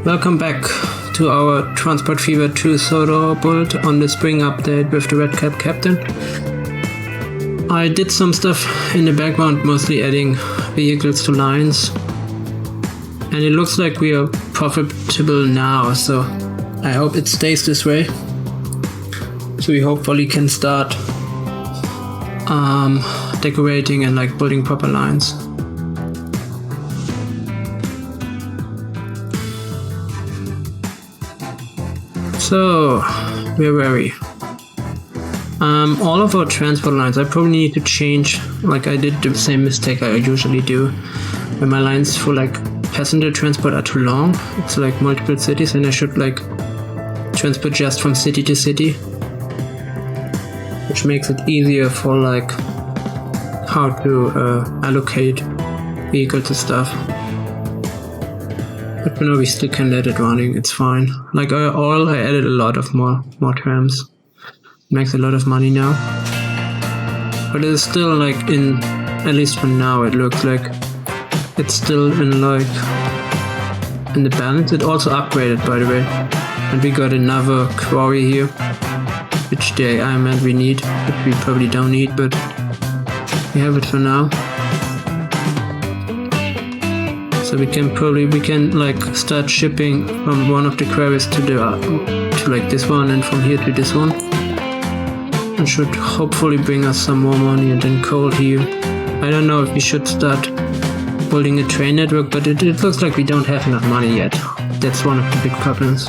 Welcome back to our Transport Fever 2 Sodor build on the spring update with the Red Cap Captain. I did some stuff in the background, mostly adding vehicles to lines, and it looks like we are profitable now, so I hope it stays this way. So we hopefully can start decorating and like building proper lines. So, where were we? All of our transport lines, I probably need to change, like I did the same mistake I usually do. When my lines for like passenger transport are too long, it's like multiple cities and I should like transport just from city to city. Which makes it easier for like how to allocate vehicles and stuff. But for now we still can let it running, it's fine. Like I added a lot of more trams. Makes a lot of money now. But it's still like at least for now it looks like it's still in the balance. It also upgraded by the way. And we got another quarry here. Which the AI meant we need, but we probably don't need, but we have it for now. So we can like start shipping from one of the quarries to like this one and from here to this one. And should hopefully bring us some more money. And then coal here. I don't know if we should start building a train network, but it looks like we don't have enough money yet. That's one of the big problems.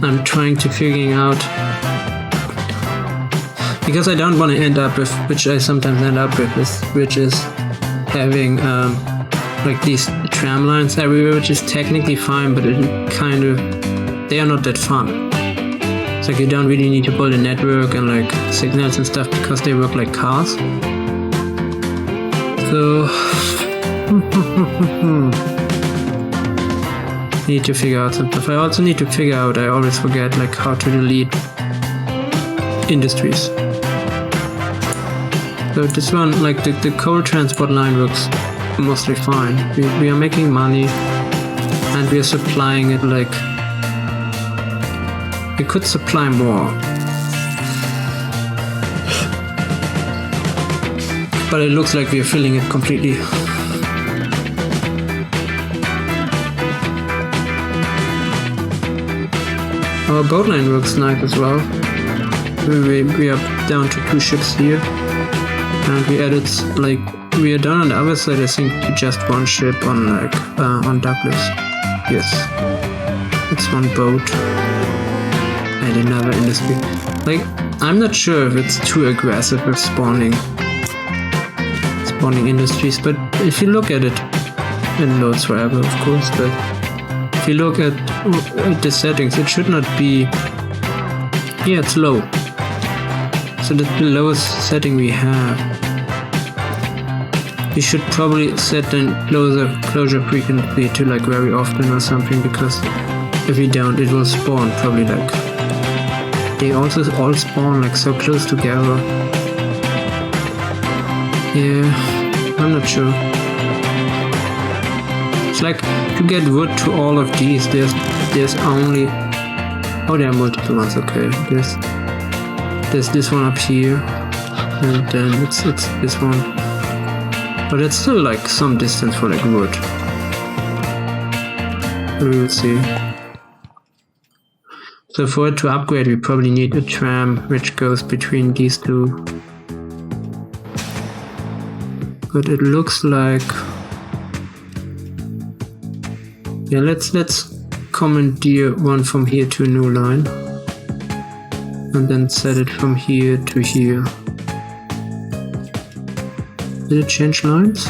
I'm trying to figuring out, because I don't want to end up with, which I sometimes end up with, which is having like these tram lines everywhere, which is technically fine, but they are not that fun. It's like you don't really need to build a network and like signals and stuff because they work like cars. So need to figure out some stuff. I also need to figure out, I always forget, like how to delete industries. So this one, like the coal transport line works mostly fine. We are making money and we are supplying it like we could supply more. But it looks like we are filling it completely. Our boat line works nice as well. We are down to 2 ships here. And we added, like, we are done on the other side, I think, to just 1 ship on, like, on Douglas. Yes. It's 1 boat. And another industry. Like, I'm not sure if it's too aggressive with spawning industries, but if you look at it, it loads forever, of course, but if you look at the settings, it should not be, yeah, it's low. So that's the lowest setting we have. We should probably set the closure frequency to like very often or something, because if we don't, it will spawn probably like, they also all spawn like so close together. Yeah, I'm not sure. It's like to get wood to all of these, there's only, oh, there are multiple ones, okay. There's this one up here, and then it's this one. But it's still like some distance for like wood. We will see. So for it to upgrade, we probably need a tram which goes between these two. But it looks like, yeah, let's commandeer one from here to a new line. And then set it from here to here. Did it change lines?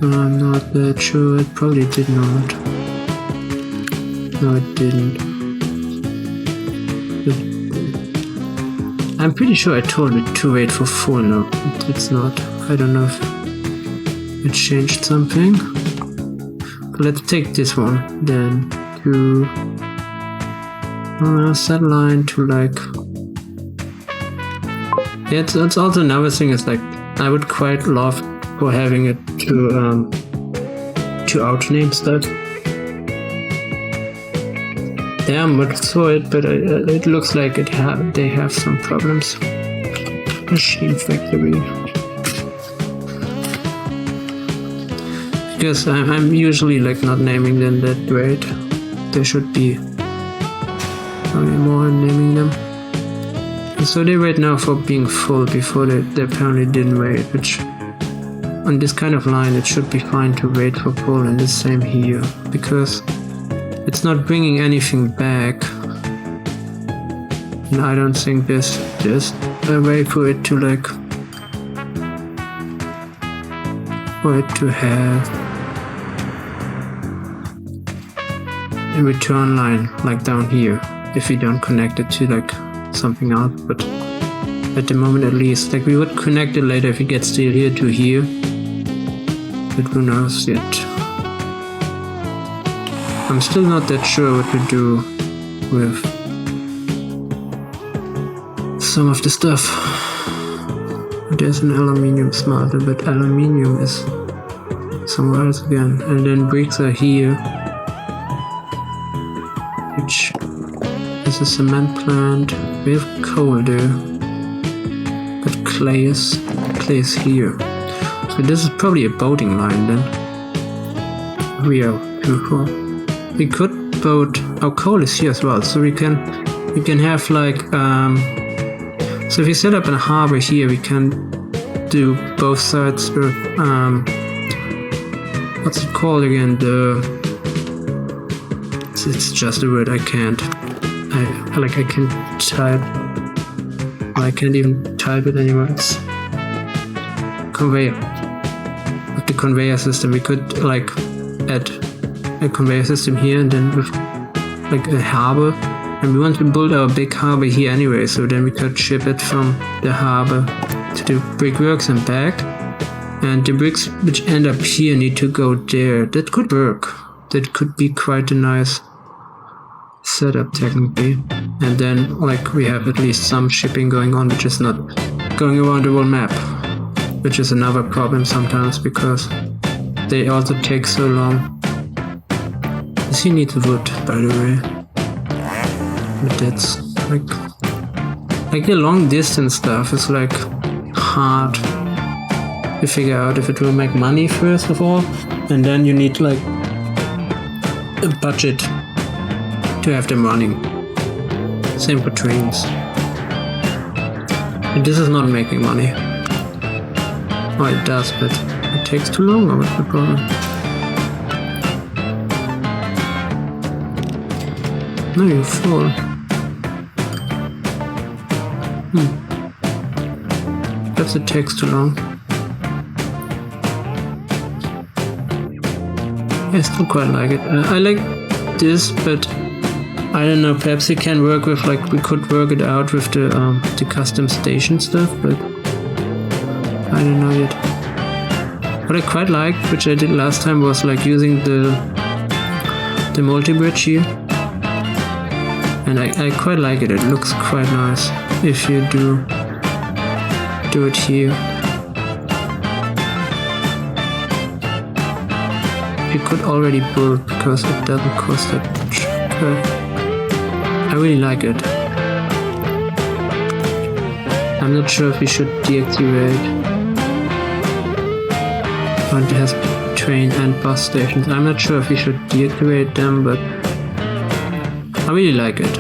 I'm not that sure, it probably did not. No, it didn't. I'm pretty sure I told it to wait for 4, no, it's not. I don't know if it changed something. But let's take this one then to set line to like, yeah, it's also another thing is like I would quite love for having it to to auto-name stuff. Damn, what saw it, but it looks like they have some problems. Machine factory. Because I'm usually like not naming them that great. There should be probably more in naming them. And so they wait now for being full before they apparently didn't wait, which on this kind of line it should be fine to wait for full, and the same here, because it's not bringing anything back. And I don't think there's a way for it to like, for it to have a return line like down here if we don't connect it to like something else. But at the moment at least, like we would connect it later if it gets still here to here, but who knows yet. I'm still not that sure what to do with some of the stuff. There's an aluminium smelter, but aluminium is somewhere else again. And then bricks are here, which is a cement plant. We have coal there, but clay is here. So this is probably a boating line then. We are beautiful. We could boat. Our coal is here as well, so we can have like so if we set up a harbor here, we can do both sides with what's it called again? It's just a word I can't. I can type. I can't even type it anymore. It's conveyor. With the conveyor system, we could like add a conveyor system here, and then with like a harbor. And we want to build our big harbor here anyway, so then we could ship it from the harbor to the brickworks and back. And the bricks which end up here need to go there. That could work. That could be quite a nice setup technically. And then like we have at least some shipping going on, which is not going around the whole map, which is another problem sometimes because they also take so long. He needs wood, by the way. But that's like the long distance stuff is like hard to figure out if it will make money first of all, and then you need like a budget to have them running. Same for trains. And this is not making money. Oh, it does, but it takes too long, or what's the problem? No, you're full. Perhaps it takes too long. I still quite like it. I like this, but I don't know, perhaps it can work with like, we could work it out with the custom station stuff, but I don't know yet. What I quite like, which I did last time, was like using the multi-bridge here. And I quite like it. It looks quite nice if you do it here. You could already build because it doesn't cost that much. But I really like it. I'm not sure if we should deactivate. But it has train and bus stations. I'm not sure if we should deactivate them, but I really like it.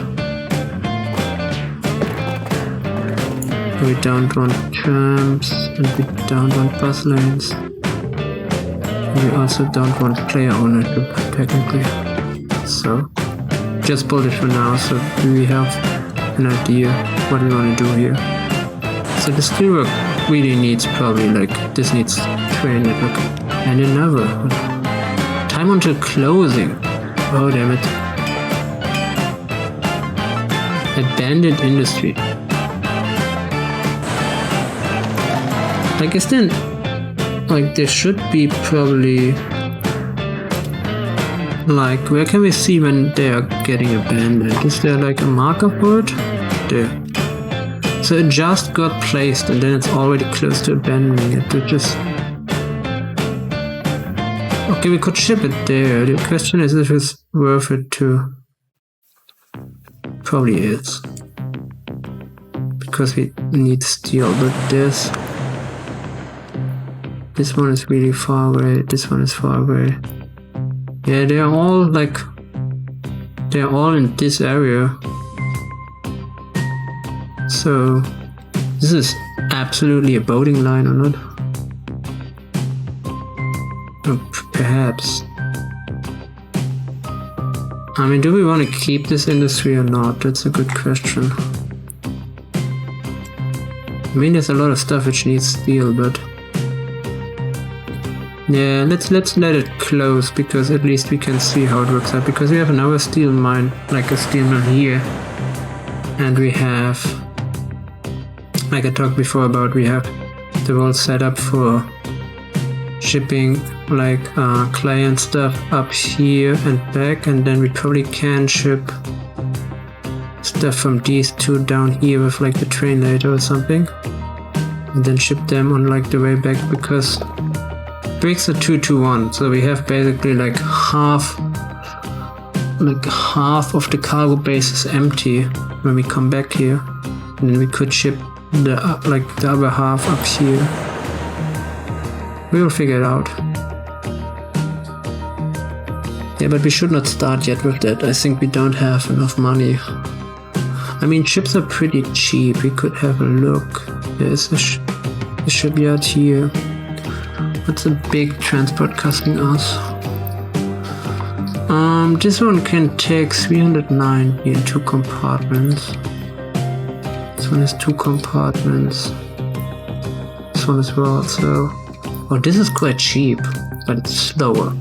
We don't want trams, and we don't want bus lanes. And we also don't want player ownership, technically. So, just build it for now, so we have an idea what we want to do here. So the steelwork really needs probably like, this needs train network. And another. Time until closing. Oh damn it. Abandoned industry. I guess then, like, there should be probably, like, where can we see when they are getting abandoned? Is there like a marker for it? There. So it just got placed and then it's already close to abandoning it. It just... Okay, we could ship it there. The question is if it's worth it to... Probably is. Because we need steel, but this one is really far away, this one is far away. Yeah, they're all like... They're all in this area. So... This is absolutely a boating line or not? Or perhaps. I mean, do we want to keep this industry or not? That's a good question. I mean, there's a lot of stuff which needs steel, but... Yeah, let's let it close, because at least we can see how it works out. Because we have another steel mine, like a steel mill here. And we have... Like I talked before about, we have the whole setup for shipping like clay and stuff up here and back, and then we probably can ship stuff from these two down here with like the train later or something, and then ship them on like the way back, because bricks are 2 to 1, so we have basically like half of the cargo base is empty when we come back here, and then we could ship the other half up here. We will figure it out. Yeah, but we should not start yet with that. I think we don't have enough money. I mean, ships are pretty cheap. We could have a look. There's a shipyard here. What's a big transport costing us? This one can take 390 in 2 compartments. This one has 2 compartments. This one as well, so... Oh, this is quite cheap, but it's slower.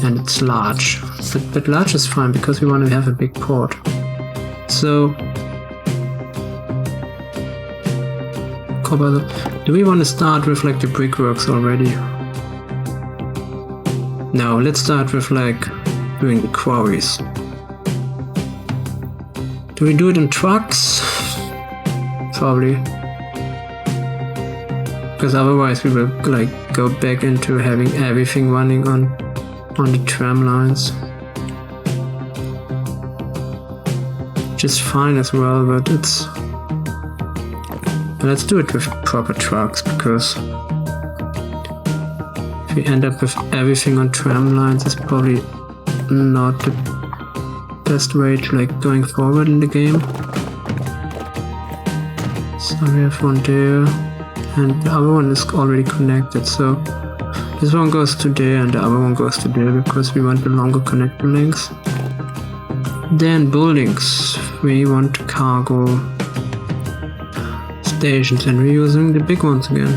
And it's large. But large is fine, because we want to have a big port. So... Do we want to start with like the brickworks already? No, let's start with like doing the quarries. Do we do it in trucks? Probably. Because otherwise we will like go back into having everything running on the tram lines. Which is fine as well, but it's... Let's do it with proper trucks, because if we end up with everything on tram lines, it's probably not the best way to like going forward in the game. So we have one there, and the other one is already connected, so this one goes to there and the other one goes to there, because we want the longer connector links. Then buildings, we want cargo stations, and we're using the big ones again.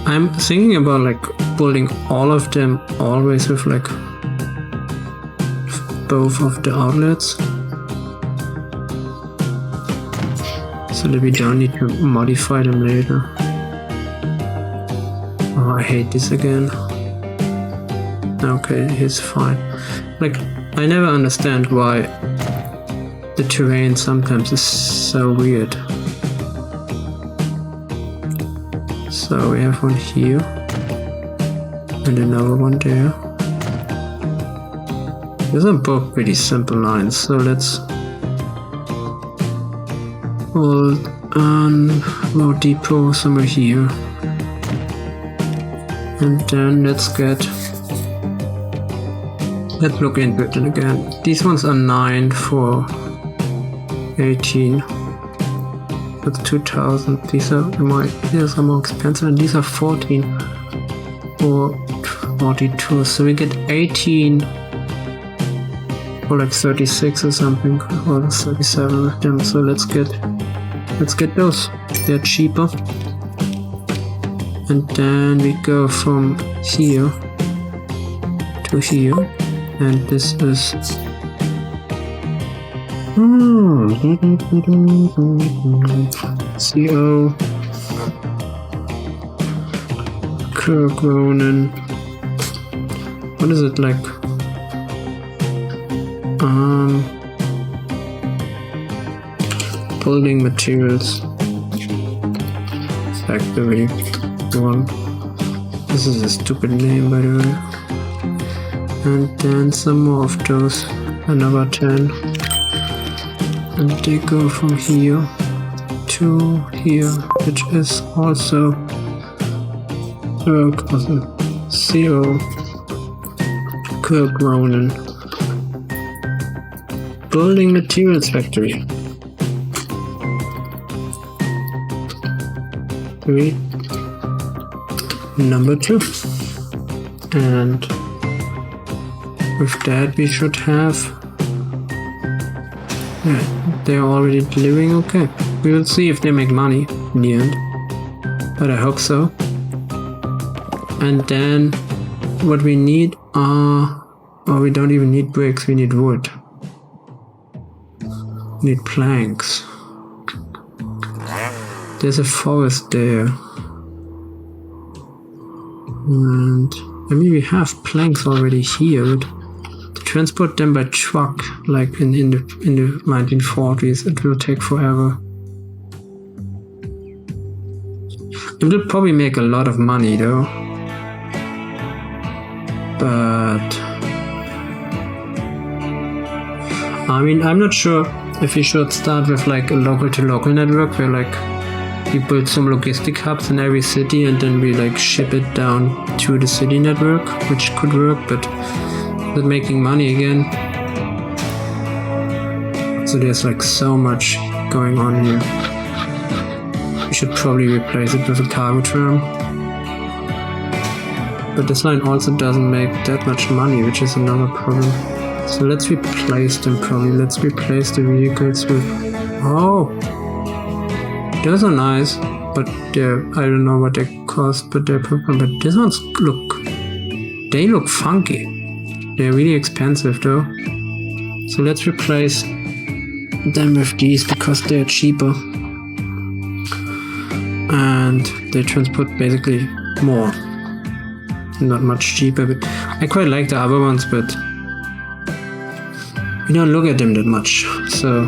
I'm thinking about like building all of them always with like both of the outlets, so that we don't need to modify them later. Oh, I hate this again. Okay, it's fine. Like, I never understand why the terrain sometimes is so weird. So we have one here and another one there. These are both pretty simple lines, so let's hold on road depot somewhere here, and then let's look into it again. These ones are 9 for 18. That's 2,000. These are more expensive, and these are 14 for 42. So we get 18 for like 36 or something, or 37 with them. So let's get those. They're cheaper. And then we go from here to here, and this is CO Kirk Ronan. What is it like? Building materials factory 1. This is a stupid name, by the way. And then some more of those, another 10. And they go from here to here, which is also 0 Kirk Ronan. Building materials factory. 3. Number 2. And with that we should have, yeah, they're already delivering. Okay, we will see if they make money in the end, but I hope so. And then what we need are, oh, we don't even need bricks, we need wood. We need planks. There's a forest there. And I mean, we have planks already here, but to transport them by truck, like in the 1940s, it will take forever. It will probably make a lot of money though. But I mean, I'm not sure if we should start with like a local to local network where like we build some logistic hubs in every city and then we like ship it down to the city network, which could work, but not making money again. So there's like so much going on here. We should probably replace it with a cargo tram. But this line also doesn't make that much money, which is another problem. So let's replace them probably. Let's replace the vehicles with... Oh! Those are nice, but they're... I don't know what they cost, but they're... But these ones look... They look funky. They're really expensive though. So let's replace them with these because they're cheaper. And they transport basically more. Not much cheaper, but I quite like the other ones, but we don't look at them that much, so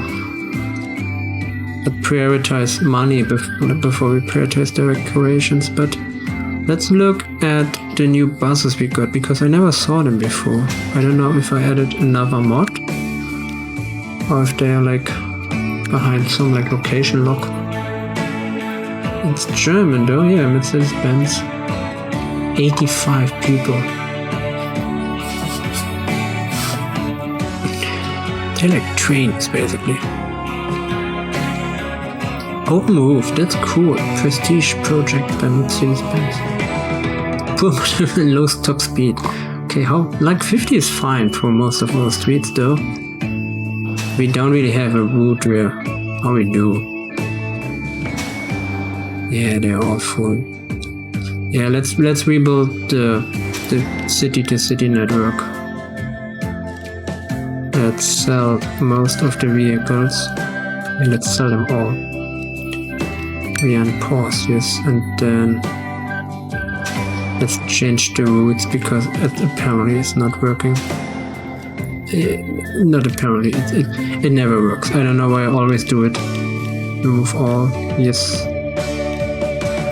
I prioritize money before we prioritize the decorations. But let's look at the new buses we got, because I never saw them before. I don't know if I added another mod or if they are like behind some like location lock. It's German though, yeah, Mercedes-Benz. 85 people. They're like trains basically. Open roof, that's cool. Prestige project by Mercedes-Benz. Poor low top speed. Okay, how? Like 50 is fine for most of our streets though. We don't really have a route where... Oh, we do. Yeah, they're all full. Yeah, let's rebuild the city-to-city network. Let's sell most of the vehicles. And let's sell them all. We are on pause, yes, and then let's change the routes because it apparently is not working. Not apparently, it never works. I don't know why I always do it. Remove all, yes.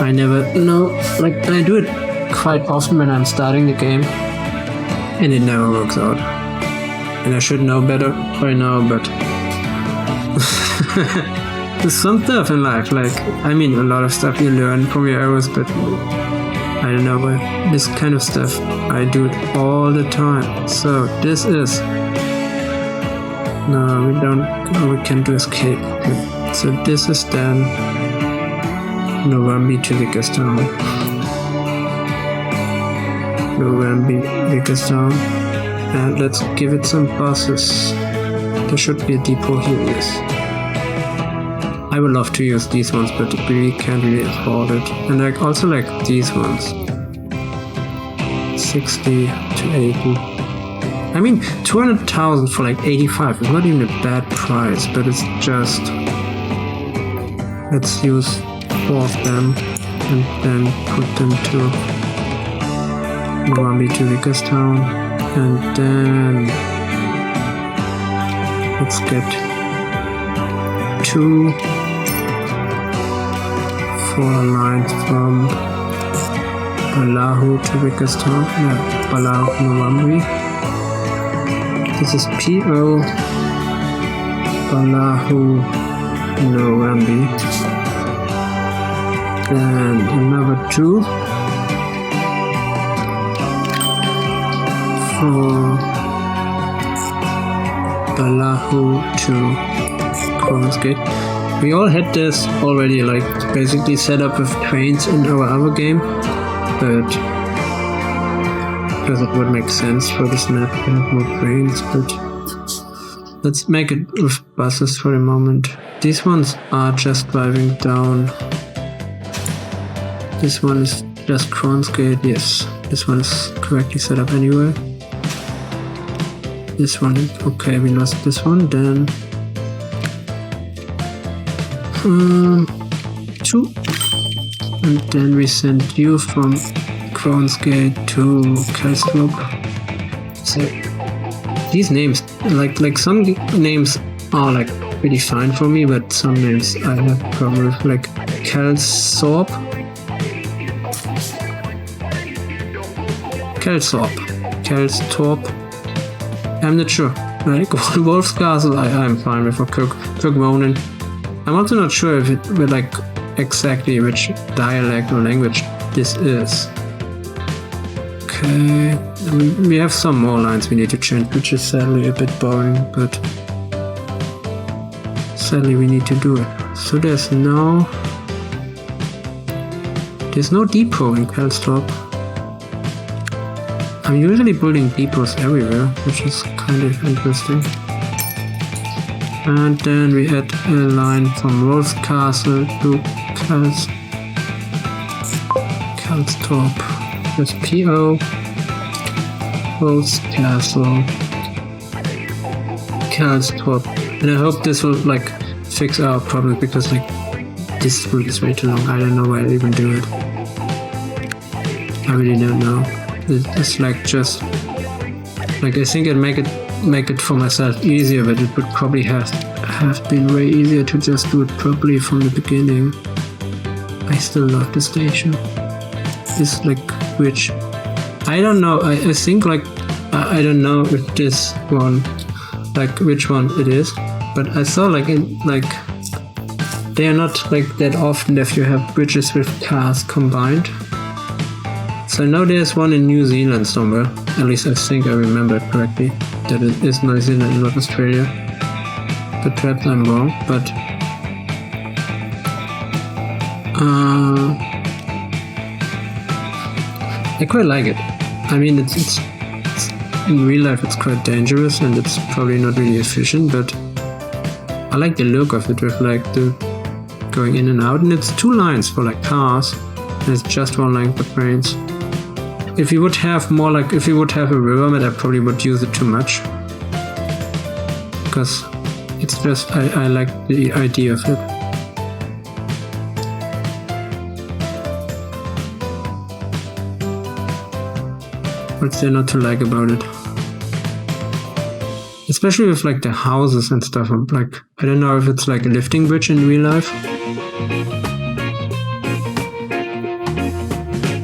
I never know, like I do it quite often when I'm starting the game and it never works out. And I should know better by now, but there's some stuff in life, like, I mean a lot of stuff you learn from your errors, but I don't know, but this kind of stuff, I do it all the time. So this is, no, we can't do escape. Okay. So this is then November to Vickerstown. November, Vickerstown. And let's give it some buses. There should be a depot here, yes. I would love to use these ones, but we can't really afford it. And I also like these ones. 60 to 80. I mean, 200,000 for like 85 is not even a bad price, but it's just... Let's use 4 of them and then put them to November to Vickerstown. And then let's get 2 4 lines from Balahu to biggest town. Yeah, Balahu Nwambi. This is PO Balahu Nwambi. And another 2 for Balahu to Kronos Gate. We all had this already, like basically set up with trains in our other game, but because it would make sense for this map to have more trains, but let's make it with buses for a moment. These ones are just driving down. This one is just Kronos Gate, yes. This one is correctly set up anyway. This one, okay, we lost this one, then 2. And then we send you from Kronos Gate to Kelstrup. So these names, like some names are like pretty fine for me, but some names I have problem with, like Kelsorp. I'm not sure. Like Wolf's Castle, I'm fine with. Or Kirkmonen. I'm also not sure if it will like exactly which dialect or language this is. Okay, we have some more lines we need to change, which is sadly a bit boring, but sadly we need to do it. So there's no depot in Kelstrup. I'm usually building depots everywhere, which is kind of interesting. And then we add a line from Wolf's Castle to Kelstrup. There's PO, Wolf's Castle, Kelstrup. And I hope this will like fix our problem, because like this route is way too long. I don't know why I even do it. I really don't know. It's like just like I think I'd make it for myself easier, but it would probably have been way easier to just do it properly from the beginning. I still love the station. It's like which I don't know. I think like I don't know if this one like which one it is, but I saw like they are not like that often if you have bridges with cars combined. So I know there's one in New Zealand somewhere, at least I think I remember it correctly, that it is New Zealand and not Australia, but perhaps I'm wrong, but I quite like it. I mean, it's in real life it's quite dangerous and it's probably not really efficient, but I like the look of it with like the going in and out, and it's 2 lines for like cars, and it's just 1 line for trains. If you would have more like, if you would have a river map, I probably would use it too much. Because it's just, I like the idea of it. What's there not to like about it? Especially with like the houses and stuff. Like, I don't know if it's like a lifting bridge in real life.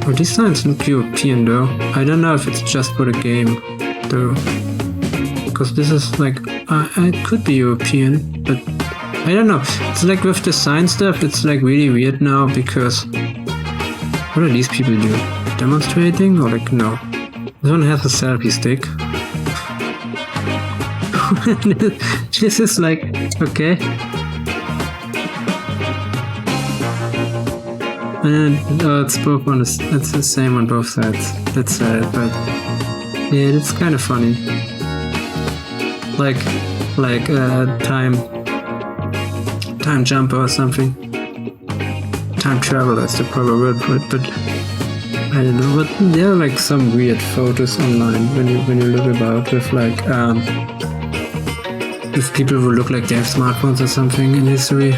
Oh, these signs look European though. I don't know if it's just for the game though. Because this is like, it could be European, but I don't know. It's like with the sign stuff, it's like really weird now because what do these people do? Demonstrating or like, no. This one has a selfie stick. This is like, okay. And it's both on it's the same on both sides. That's sad, but yeah, it's kind of funny. Like time jumper or something. Time traveler is the proper word for it, but I don't know. But there are like some weird photos online when you look about with like with people who look like they have smartphones or something in history.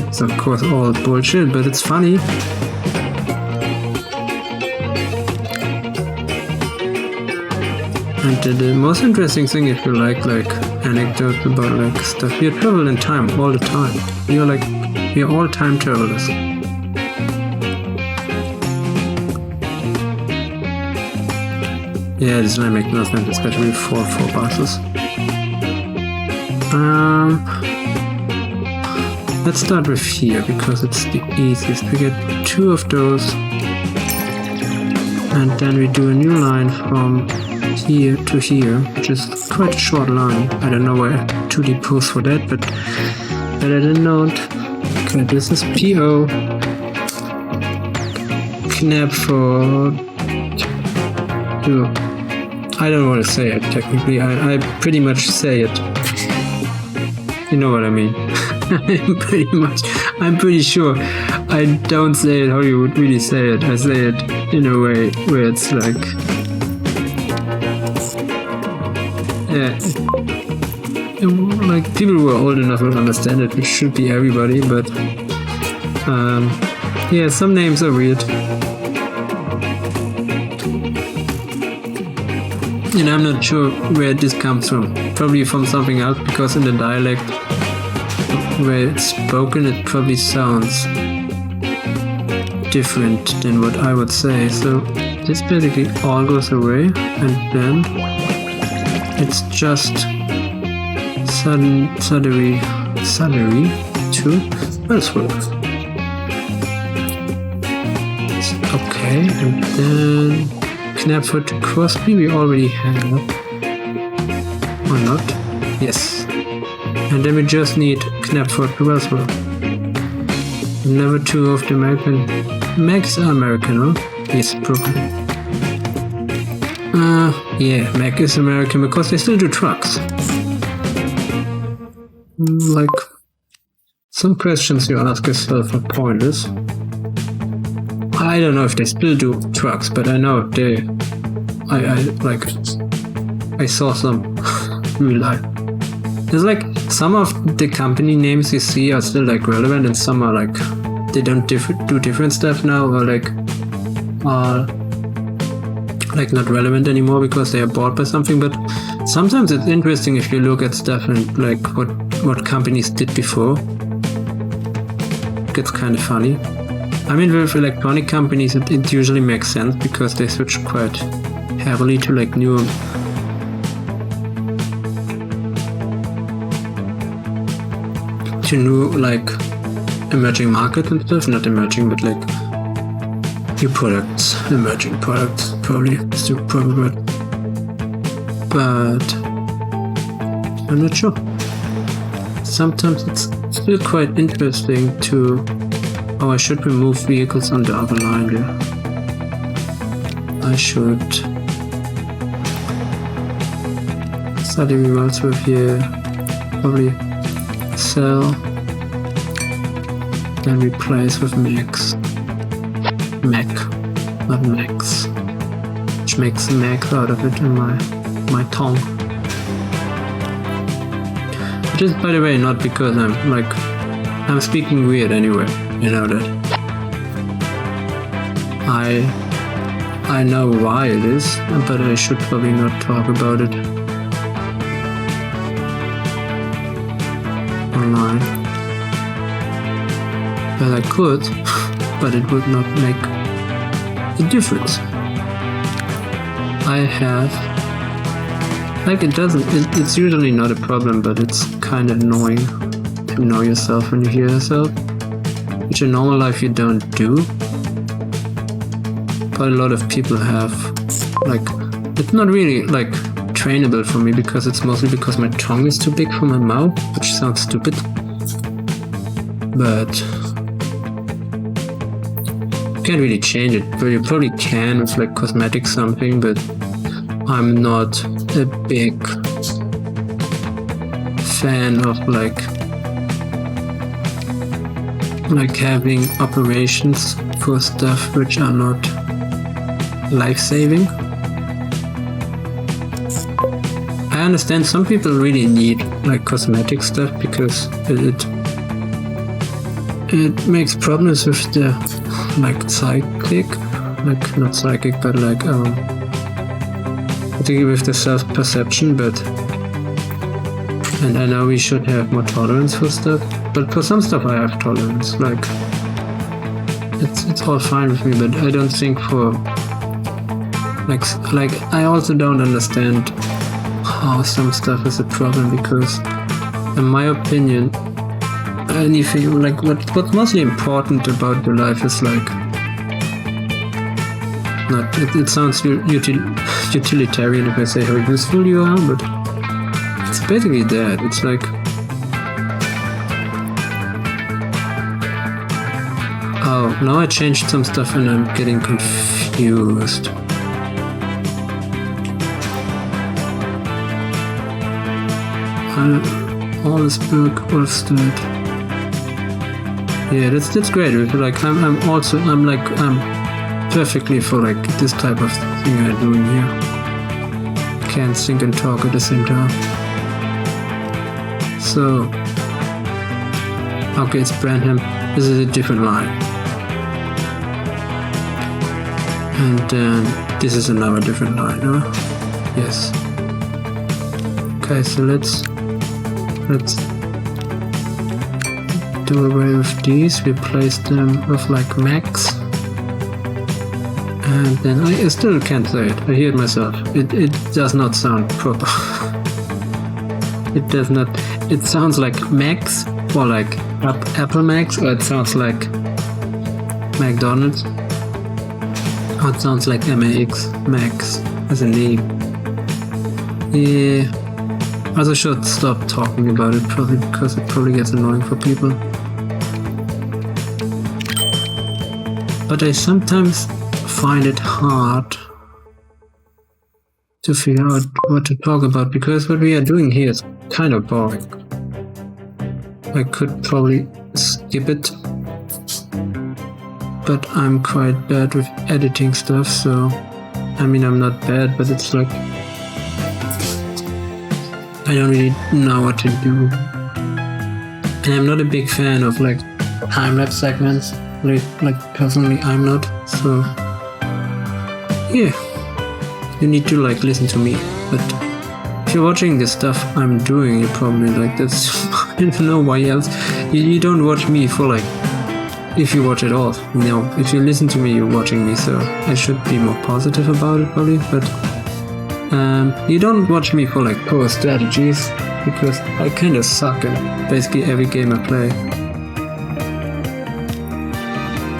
It's of course all bullshit, but it's funny. And the most interesting thing, if you like anecdotes about like stuff, you travel in time all the time. We're all time travelers. Yeah, this might make no sense, especially for 4 buses. Let's start with here, because it's the easiest. We get 2 of those, and then we do a new line from here to here, which is quite a short line. I don't know where 2 depots for that, but better than not. Okay, this is PO. Knap for 2. I don't want to say it technically. I pretty much say it. You know what I mean. I'm pretty sure I don't say it how you would really say it. I say it in a way where it's like, yeah, like people who are old enough will understand it, which should be everybody, but yeah, some names are weird. And I'm not sure where this comes from. Probably from something else, because in the dialect where it's spoken, it probably sounds different than what I would say. So this basically all goes away, and then it's just Sodor to Ellsworth. Okay, and then Knapford to Crosby we already have. Or not? Yes. And then we just need Knapford to Wellsworth. Never 2 of the American. Macs are American, huh? Yes, probably. Yeah, Mac is American because they still do trucks. Like, some questions you ask yourself are pointless. I don't know if they still do trucks, but I know I saw some in real life. There's like some of the company names you see are still like relevant, and some are like they don't do different stuff now, or like not relevant anymore because they are bought by something. But sometimes it's interesting if you look at stuff and like what companies did before. It gets kind of funny. I mean, with electronic companies, it usually makes sense because they switch quite heavily to like new like emerging markets and stuff. Not emerging, but like new products, emerging products. Probably still probably word, but I'm not sure. Sometimes it's still quite interesting to. Oh, I should remove vehicles on the other line there. I should. Study Wellsworth here. Probably sell. Then replace with Max. Mac, not Max. Which makes Max out of it in my tongue. Which is, by the way, not because I'm speaking weird anyway. You know that. I know why it is, but I should probably not talk about it online. Well, I could, but it would not make a difference. I have, like, it's usually not a problem, but it's kind of annoying to know yourself when you hear yourself. Which in normal life you don't do, but a lot of people have. Like, it's not really like trainable for me because it's mostly because my tongue is too big for my mouth, which sounds stupid. But you can't really change it. But you probably can with like cosmetic something, but I'm not a big fan of like having operations for stuff which are not life-saving. I understand some people really need like cosmetic stuff because it makes problems with the like psychic, like not psychic, but like particularly with the self-perception. And I know we should have more tolerance for stuff, but for some stuff I have tolerance. Like it's all fine with me, but I don't think for Like I also don't understand how some stuff is a problem, because in my opinion, and if you like what's mostly important about your life is like not it sounds utilitarian if I say how useful you are, but it's basically that. It's like oh, now I changed some stuff and I'm getting confused. Olsberg, Olstead. Yeah, that's great. Like I'm perfectly for like this type of thing I'm doing here. Can't think and talk at the same time. So okay, it's Branham. This is a different line. And then this is another different line, huh? Yes. Okay, so let's do away with these, replace them with like max. And then I still can't say it. I hear it myself. It does not sound proper. It does not. It sounds like max or like Apple Max, or it sounds like McDonald's. Or it sounds like MAX Max as a name. Yeah. Also should stop talking about it, probably because it probably gets annoying for people. But I sometimes find it hard to figure out what to talk about, because what we are doing here is kind of boring. I could probably skip it, but I'm quite bad with editing stuff, so I mean I'm not bad, but it's like I don't really know what to do. And I'm not a big fan of like time-lapse segments. Like personally I'm not, so yeah, you need to like listen to me. But if you're watching the stuff I'm doing, you're probably like, that's I don't know why else. You don't watch me for like, if you watch it all. No, if you listen to me, you're watching me, so I should be more positive about it probably. But you don't watch me for like poor strategies, because I kind of suck at basically every game I play.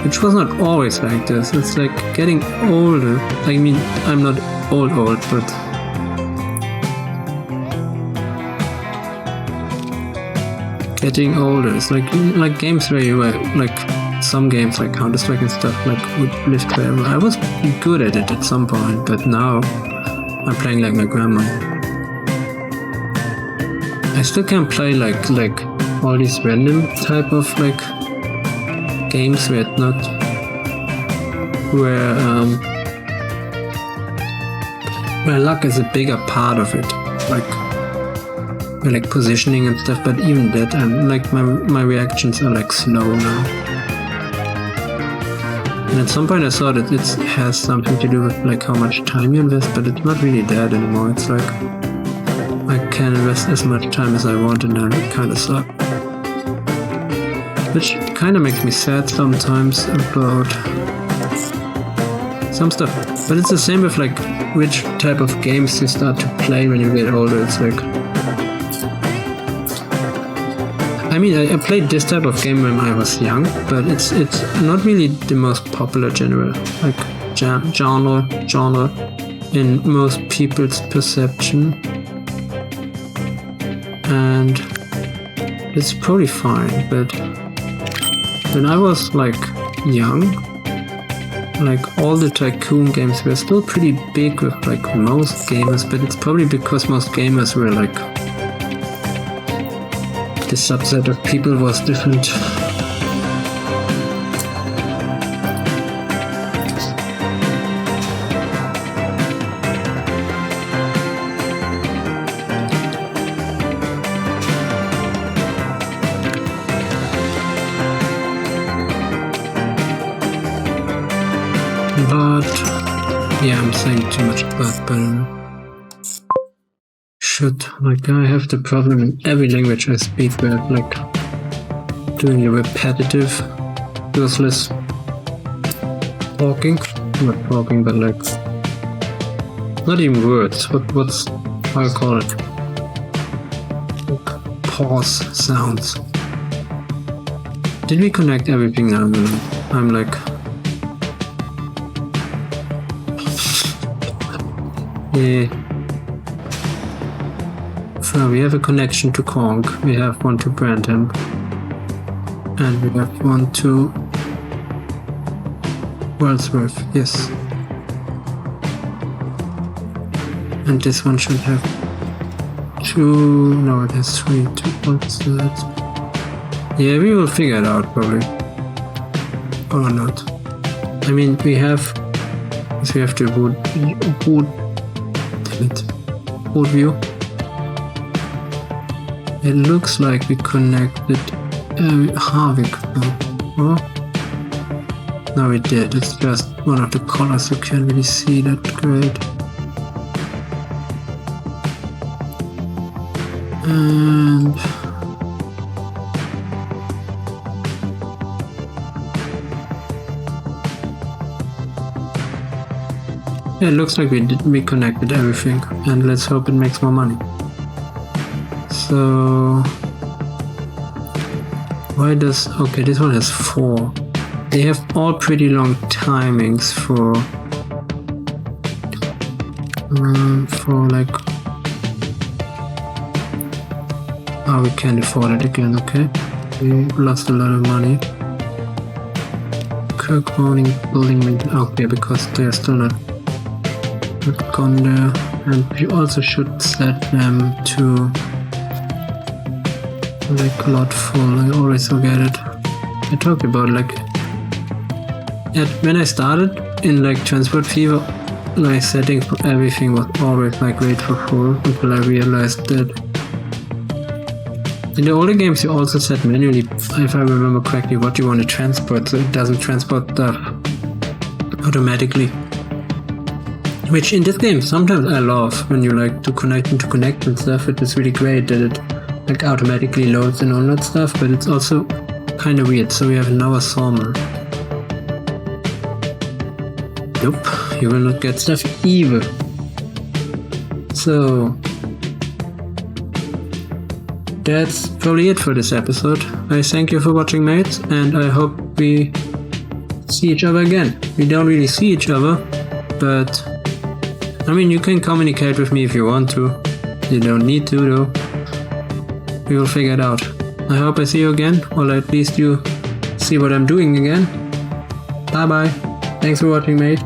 Which was not always like this. It's like getting older. I mean, I'm not old, but getting older. It's like games where you were like some games like Counter-Strike and stuff like would live forever. I was good at it at some point, but now I'm playing like my grandma. I still can't play like all these random type of like games where it's not where luck is a bigger part of it, like positioning and stuff. But even that, I'm like my reactions are like slow now. And at some point I thought it has something to do with like how much time you invest, but it's not really that anymore. It's like I can invest as much time as I want, and then it kind of sucks. Which kind of makes me sad sometimes about some stuff. But it's the same with like which type of games you start to play when you get older. It's like, I mean, I played this type of game when I was young, but it's not really the most popular genre in most people's perception, and it's probably fine. But when I was like young, like all the tycoon games were still pretty big with like most gamers, but it's probably because most gamers were like, the subset of people was different. But yeah, I'm saying too much about, but like I have the problem in every language I speak where like doing the repetitive, useless talking, not talking, but like Not even words. What's how I call it? Pause sounds. Did we connect everything now? I'm like. Yeah. So we have a connection to Kong. We have one to Brandon. And we have one to Wordsworth. Yes. And this one should have 2. No, it has 3. 2 points to that. Yeah, we will figure it out probably. Or not. I mean, we have to boot view. It looks like we connected Harvick. No, we did. It's just one of the colors, you can't really see that great. And yeah, it looks like we connected everything, and let's hope it makes more money. So why does okay? This one has 4. They have all pretty long timings for like. Oh, we can't afford it again. Okay, we lost a lot of money. Kirk Morning building maintenance. Okay, because they're still not gone there, and we also should set them to like lot full. I always forget it. I talked about like when I started in like Transport Fever, my setting for everything was always like great for full until I realized that in the older games you also set manually, if I remember correctly, what you want to transport, so it doesn't transport stuff automatically. Which in this game sometimes I love when you like to connect and stuff. It is really great that it like automatically loads and all that stuff, but it's also kind of weird. So we have another sawmill. Nope, you will not get stuff either. So that's probably it for this episode. I thank you for watching, mates, and I hope we see each other again. We don't really see each other, but I mean, you can communicate with me if you want to. You don't need to though. We will figure it out. I hope I see you again, or at least you see what I'm doing again. Bye bye. Thanks for watching, mate.